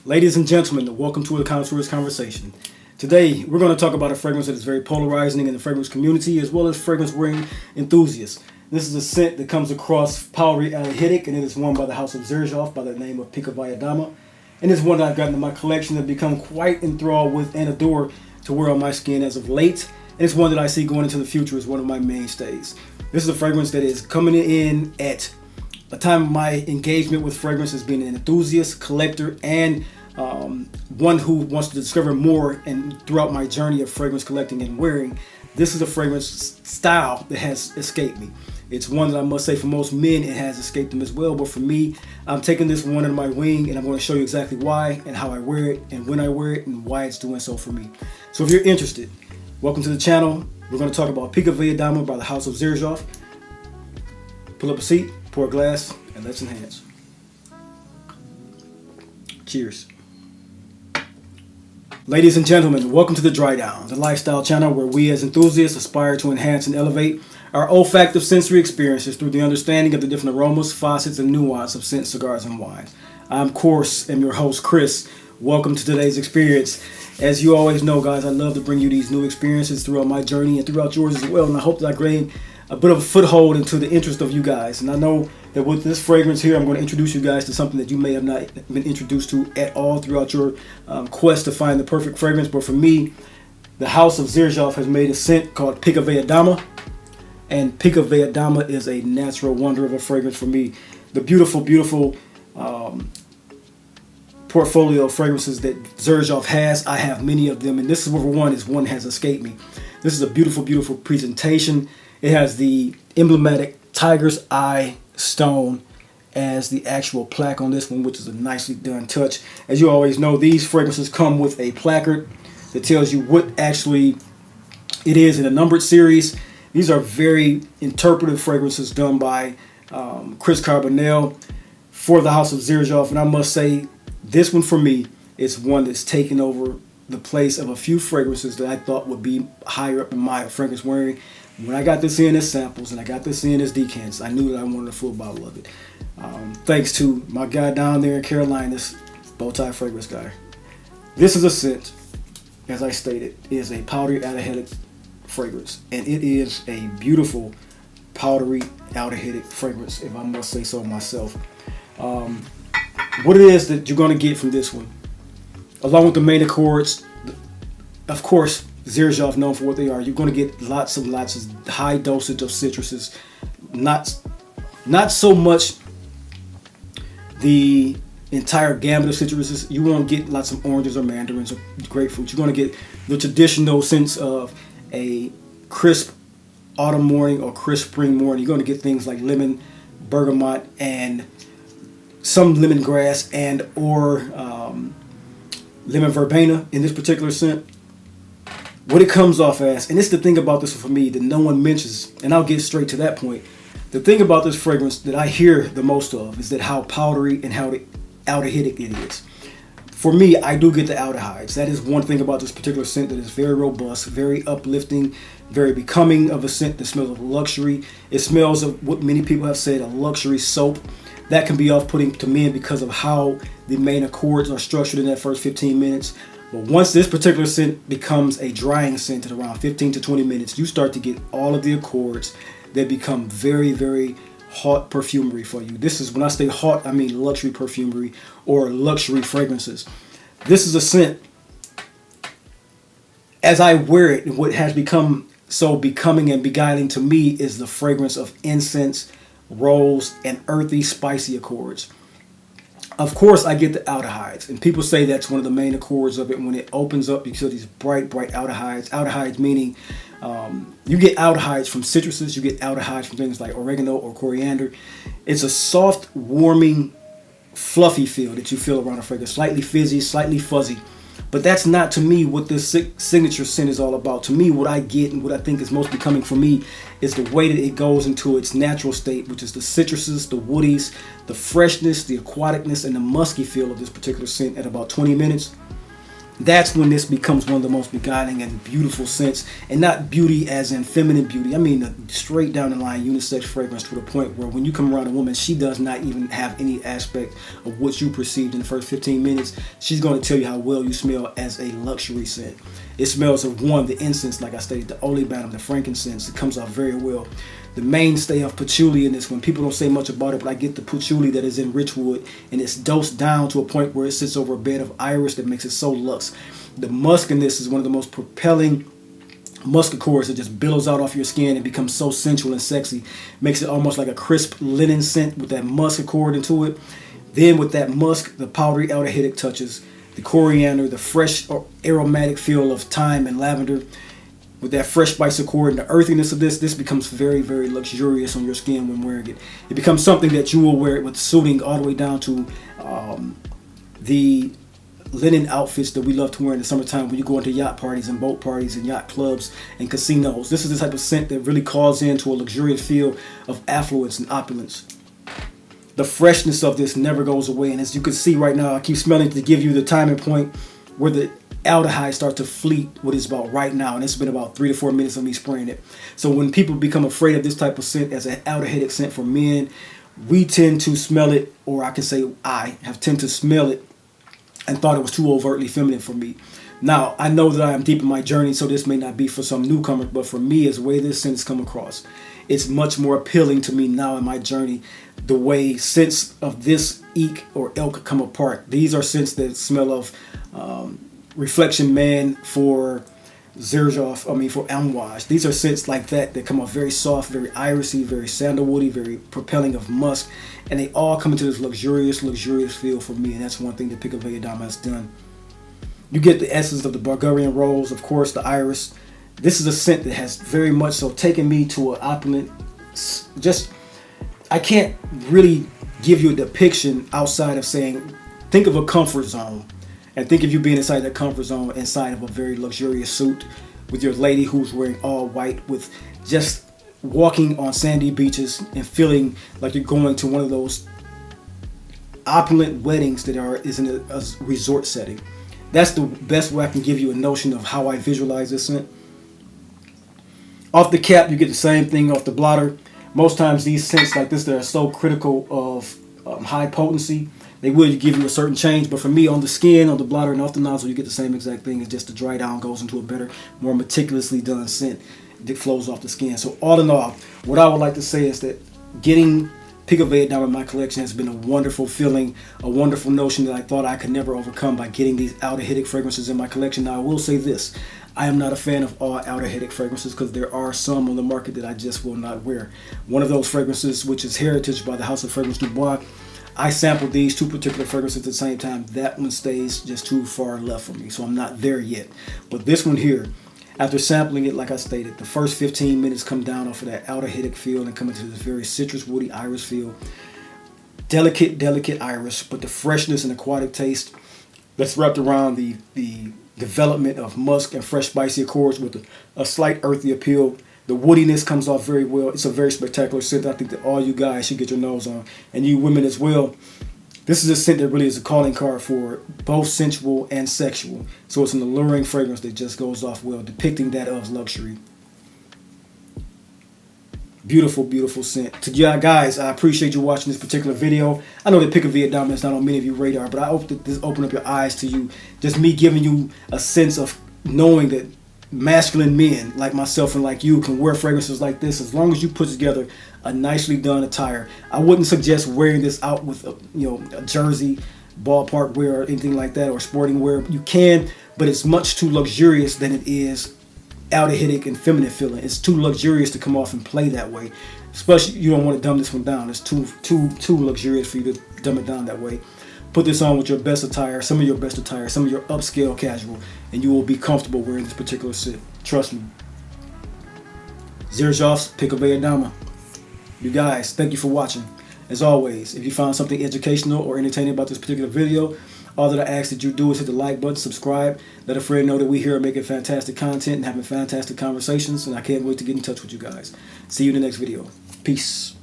Ladies and gentlemen, welcome to a Connoisseur's Conversation. Today, we're going to talk about a fragrance that is very polarizing in the fragrance community as well as fragrance wearing enthusiasts. This is a scent that comes across powdery aldehydic, and it is worn by the house of Xerjoff by the name of Pikovaya Dama. And it's one that I've gotten in my collection and become quite enthralled with and adore to wear on my skin as of late. And it's one that I see going into the future as one of my mainstays. This is a fragrance that is coming in at a time of my engagement with fragrance as being an enthusiast, collector, and one who wants to discover more. And throughout my journey of fragrance collecting and wearing, this is a fragrance style that has escaped me. It's one that I must say for most men it has escaped them as well, but for me, I'm taking this one under my wing and I'm going to show you exactly why and how I wear it and when I wear it and why it's doing so for me. So if you're interested, welcome to the channel. We're going to talk about Pikovaya Dama by the house of Xerjoff. Pull up a seat, pour a glass, and let's enhance. Cheers. Ladies and gentlemen, welcome to the Dry Down, the lifestyle channel where we as enthusiasts aspire to enhance and elevate our olfactive sensory experiences through the understanding of the different aromas, facets, and nuance of scents, cigars, and wines. I, of course, am your host, Chris. Welcome to today's experience. As you always know, guys, I love to bring you these new experiences throughout my journey and throughout yours as well, and I hope that I gain a bit of a foothold into the interest of you guys. And I know that with this fragrance here, I'm going to introduce you guys to something that you may have not been introduced to at all throughout your quest to find the perfect fragrance. But for me, the house of Xerjoff has made a scent called Pikovaya Dama. And Pikovaya Dama is a natural wonder of a fragrance for me. The beautiful, beautiful portfolio of fragrances that Xerjoff has, I have many of them. And this is where one has escaped me. This is a beautiful, beautiful presentation. It has the emblematic tiger's eye stone as the actual plaque on this one, which is a nicely done touch. As you always know, these fragrances come with a placard that tells you what actually it is in a numbered series. These are very interpretive fragrances done by Chris Carbonell for the house of Xerjoff. And I must say, this one for me is one that's taken over the place of a few fragrances that I thought would be higher up in my fragrance wearing. When I got this in as samples and I got this in as decants, I knew that I wanted a full bottle of it. Thanks to my guy down there in Carolinas, Bowtie Fragrance Guy. This is a scent, as I stated, is a powdery aldehydic fragrance. And it is a beautiful powdery aldehydic fragrance, if I must say so myself. What it is that you're going to get from this one, along with the main accords, of course, Xerjoff known for what they are. You're going to get lots of high dosage of citruses. Not so much the entire gamut of citruses. You won't get lots of oranges or mandarins or grapefruits. You're going to get the traditional sense of a crisp autumn morning or crisp spring morning. You're going to get things like lemon, bergamot, and some lemongrass and or lemon verbena in this particular scent. What it comes off as, and it's the thing about this for me that no one mentions, and I'll get straight to that point. The thing about this fragrance that I hear the most of is that how powdery and how aldehydic it is. For me, I do get the aldehydes. That is one thing about this particular scent that is very robust, very uplifting, very becoming of a scent that smells of luxury. It smells of what many people have said, a luxury soap. That can be off-putting to men because of how the main accords are structured in that first 15 minutes. But once this particular scent becomes a drying scent at around 15 to 20 minutes, you start to get all of the accords that become very, very hot perfumery for you. This is, when I say hot, I mean luxury perfumery or luxury fragrances. This is a scent, as I wear it, what has become so becoming and beguiling to me is the fragrance of incense, rose, and earthy, spicy accords. Of course, I get the aldehydes, and people say that's one of the main accords of it when it opens up because of these bright, bright aldehydes. Aldehydes meaning you get aldehydes from citruses, you get aldehydes from things like oregano or coriander. It's a soft, warming, fluffy feel that you feel around a fragrance, slightly fizzy, slightly fuzzy. But that's not, to me, what this signature scent is all about. To me, what I get and what I think is most becoming for me is the way that it goes into its natural state, which is the citruses, the woodies, the freshness, the aquaticness, and the musky feel of this particular scent at about 20 minutes. That's when this becomes one of the most beguiling and beautiful scents, and not beauty as in feminine beauty. I mean a straight down the line unisex fragrance, to the point where when you come around a woman, she does not even have any aspect of what you perceived in the first 15 minutes. She's going to tell you how well you smell as a luxury scent. It smells of, one, the incense, like I stated, the olibanum, the frankincense. It comes off very well. The mainstay of patchouli in this one, people don't say much about it, but I get the patchouli that is in richwood, and it's dosed down to a point where it sits over a bed of iris that makes it so luxe. The musk in this is one of the most propelling musk accords that just billows out off your skin and becomes so sensual and sexy. Makes it almost like a crisp linen scent with that musk accord into it. Then with that musk, the powdery outer headache touches, the coriander, the fresh aromatic feel of thyme and lavender. With that fresh spice accord and the earthiness of this becomes very, very luxurious on your skin when wearing it. It becomes something that you will wear it with suiting all the way down to the linen outfits that we love to wear in the summertime when you go into yacht parties and boat parties and yacht clubs and casinos. This is the type of scent that really calls into a luxurious feel of affluence and opulence. The freshness of this never goes away, and as you can see right now, I keep smelling to give you the timing point where the aldehyde starts to fleet, what it's about right now, and it's been about 3 to 4 minutes of me spraying it. So when people become afraid of this type of scent as an outer headache scent for men, we tend to smell it, or I can say I have tend to smell it and thought it was too overtly feminine for me. Now, I know that I am deep in my journey, so this may not be for some newcomer, but for me, as the way this scent has come across, it's much more appealing to me now in my journey, the way scents of this ilk come apart. These are scents that smell of Reflection Man for Xerjoff, for Amouage. These are scents like that come off very soft, very irisy, very sandalwoody, very propelling of musk, and they all come into this luxurious feel for me, and that's one thing that Pikovaya Dama has done. You get the essence of the Bulgarian rose, of course, the iris. This is a scent that has very much so taken me to an opulent, I can't really give you a depiction outside of saying, think of a comfort zone. And think of you being inside that comfort zone, inside of a very luxurious suit with your lady who's wearing all white, with just walking on sandy beaches and feeling like you're going to one of those opulent weddings that is in a resort setting. That's the best way I can give you a notion of how I visualize this scent. Off the cap, you get the same thing off the blotter. Most times these scents like this that are so critical of high potency, they will give you a certain change, but for me, on the skin, on the blotter, and off the nozzle, you get the same exact thing. It's just the dry down goes into a better, more meticulously done scent that flows off the skin. So all in all, what I would like to say is that getting Pikovaya Dama in my collection has been a wonderful feeling, a wonderful notion that I thought I could never overcome by getting these outer headache fragrances in my collection. Now, I will say this. I am not a fan of all outer headache fragrances because there are some on the market that I just will not wear. One of those fragrances, which is Heritage by the House of Fragrance Du Bois, I sampled these two particular fragrances at the same time. That one stays just too far left for me, so I'm not there yet. But this one here, after sampling it, like I stated, the first 15 minutes come down off of that outer headache feel and come into this very citrus, woody iris feel. Delicate iris, but the freshness and aquatic taste that's wrapped around the development of musk and fresh spicy accords with a slight earthy appeal. The woodiness comes off very well. It's a very spectacular scent. I think that all you guys should get your nose on, and you women as well. This is a scent that really is a calling card for both sensual and sexual. So it's an alluring fragrance that just goes off well, depicting that of luxury. Beautiful, beautiful scent. To you guys, I appreciate you watching this particular video. I know that Pikovaya Dama is not on many of your radar, but I hope that this opened up your eyes to you. Just me giving you a sense of knowing that masculine men like myself and like you can wear fragrances like this as long as you put together a nicely done attire. I wouldn't suggest wearing this out with a jersey, ballpark wear, or anything like that, or sporting wear. You can, but it's much too luxurious than it is outer headache and feminine feeling. It's too luxurious to come off and play that way. Especially, you don't want to dumb this one down. It's too luxurious for you to dumb it down that way. Put this on with your best attire, some of your best attire, some of your upscale casual, and you will be comfortable wearing this particular scent. Trust me. Xerjoff's Pikovaya Dama. You guys, thank you for watching. As always, if you found something educational or entertaining about this particular video, all that I ask that you do is hit the like button, subscribe, let a friend know that we here are making fantastic content and having fantastic conversations, and I can't wait to get in touch with you guys. See you in the next video. Peace.